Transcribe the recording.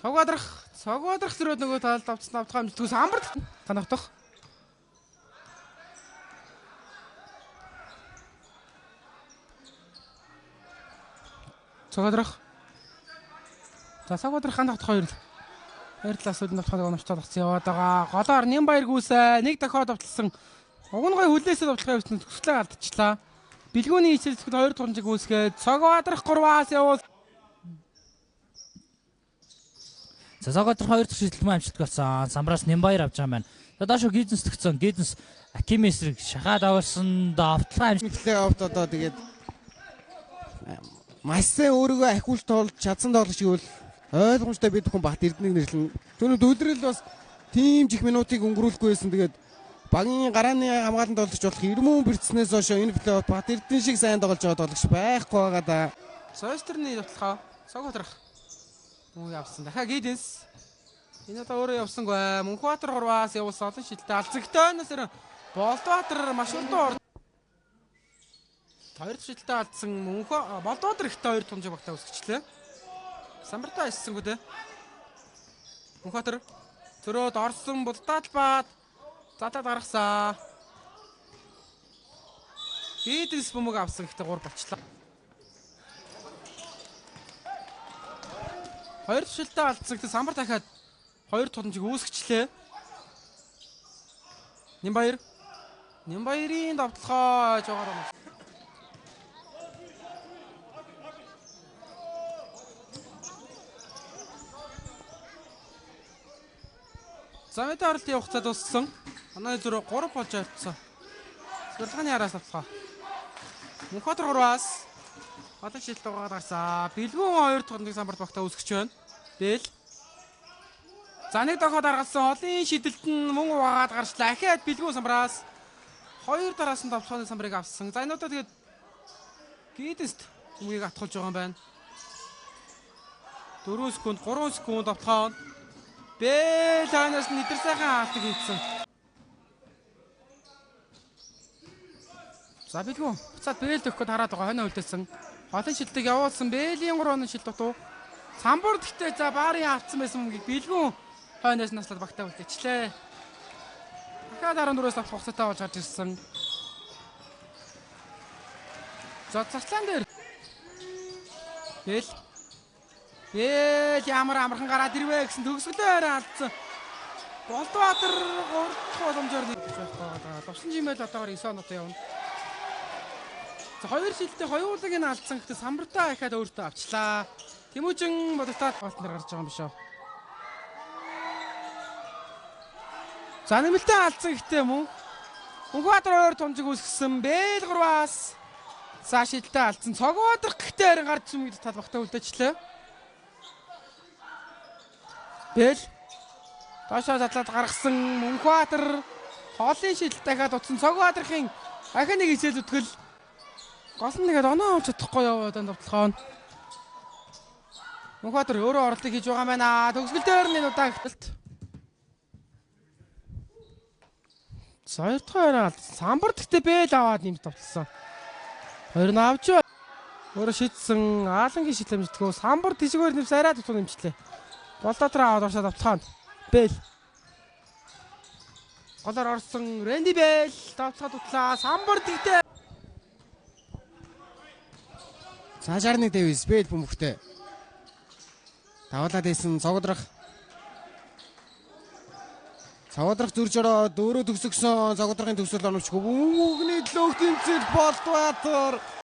Цогоодрах зэрэг нөгөө талд авцсан авдгаа амжилтгүй самбарт танагдах. Цогоодрах. За цогоодрах хандах хоёр талаас нь авдгааг онцлоод авцсан яваад байгаа. Голоор Нямбаяр гүйсэ нэг дахиад автлсан. Уг нь гоё хүлээсээ авдгаа явуулсан төслөө алдчихлаа. Бэлгүүний хичээлсэд 2 турамжиг үүсгээд цогоодрах 3-аас явуул. За цогоодрах 2 дахь шийдэлтмэн амжилт болсон. Самбраас Нямбаяр авч байгаа юм байна. За доошо Гиденс төгцөн. Гиденс Акимэсрэг шахаад авсан давтлаа амжилт. Плей-оффт одоо тэгээд Массе өөрийгөө ахиулж тоолж чадсан тоглогч гэвэл ойлгомжтой бид бүхэн Бат Эрдэнэг нэрлэн. Түүнүүд үлрэл бас тим жих минутыг өнгөрүүлэхгүй байсан. Тэгээд багийн гарааны хамгаалалт тоглогч болох Ирмэн бэрцснээс хойш энэ плей-офф Бат Эрдэнэ шиг сайн тоглож байгаа тоглогч байхгүй байгаа да. Сойстерны давтлаа цогоодрах. Мөн явсан. Дахиад Гиденс. Энэ одоо өөрөө явсангүй. Мөнхбаатар 3-аас явуулсан олон шилдэг алцагтай насэр Болдбаатар маш урдан 2 шилдэг алдсан Болдбаатар ихтэй 2 тунжиг багтаа үсгчлээ. Самбартаа иссэнгүй дээ. Мөнхбаатар зөрөөд орсон Булдаалбаад задаад гаргасан. Гиденс бөмбөг авсан ихтэй 3 болчлаа. 2 шилдэг алдсан ихтэй самбар дахиад 2 тунжиг үүсгэчлээ. Нямбаярын давталгаа жаагаар байна. За мэдээ оролтын явах цаад дууссан. Манай зүрх 3 болж ойртсон. Сурлагын яраас давталгаа. Мөнхбаатар 3-аас одоо шилдэг угаад гарсан. Бэлгүүн 2 тунжиг самбарт багтаа үүсгэж байна. Бэл. За нэг дахиад аргалсан олон шидэлт нь мөн угаад гарчлаа. Ахиад Бэлгүүн самбраас 2 дараасан давталгааны самбарыг авсан. За энэ удаа тэгээд Гиденст өмнгийг атгуулж байгаа юм байна. 4 секунд, 3 секунд давталгаа. Бэл танаас нь идэр сайхан хатаг хийсэн. За Бэлгүүн буцаад Бэл өгөхөд хараад байгаа хойно үлдээсэн. Олон шилдэг явуулсан Бэлийн 3 шил дутуу. Самбар гэхдээ за баарын авцсан байсан мөнгийг Бэлгүүн хойноос наслаад багтаа үлдээчлээ. Дахиад 14-өөс авах хугацаатай болж гарч ирсэн. За цаслаан дээр Бэл ямар амархан гараад ирвэ гэсэн төгсгөлөөр алдсан. Болдбаатар 3 дахь боломжоор нэгж байх байгаа. Довсон жимэл одоогоор 9 оноотой явна. За 2 шилдэг хоёулыг нь алдсан гэхдээ самбартаа ахаад өөртөө авчлаа. Тэмүүжин бодогтаад галтнаар гарч байгаа юм биш үү? За нэмэлтээ алдсан гэхдээ Мөнхбаатар 2 тунжиг үүсгэсэн. Бэл 3-аас за шилдэлтэй алдсан. Цогоодрах гэхдээ харин гарч юм гэдэг тал багтаа үлдээчлээ. Бэл доошоо задлаад гаргасан Мөнхбаатар хоолын шилдэлт дахиад утсан. Цогоодрахын ахин нэг хичээл зүтгэл гол нь тэгээд оноо авч чадахгүй яваад энэ давталгаа. Мөнхбаатар өөрөө оролтыг хийж байгаа юм байна. Төгсгөл дээр нь энэ удаа ихтэлт. За 2 дахь хоёр алдсан. Самбар гэхдээ Бэл аваад нэмж давталсан. Хоёр нь авч өөрөө шийдсэн Аалангийн шилэмжтгөө самбар тишгээр нэмс арай дутуу нэмчлээ. Болдбаатар аваад оршоод давталгаа. Бэл голоор орсон Рэнди Бэл давталгаа дутлаа. Самбар тэгтээ. За 61 Дэвис Бэл бөмбөгтэй. Тавлаад ийсэн цогоодрах зурж ороод өөрөө төгсгсөн цогоодрахын төгсөл оновчгүй. Бөмбөгний төлөөх тэмцэл Болдбаатар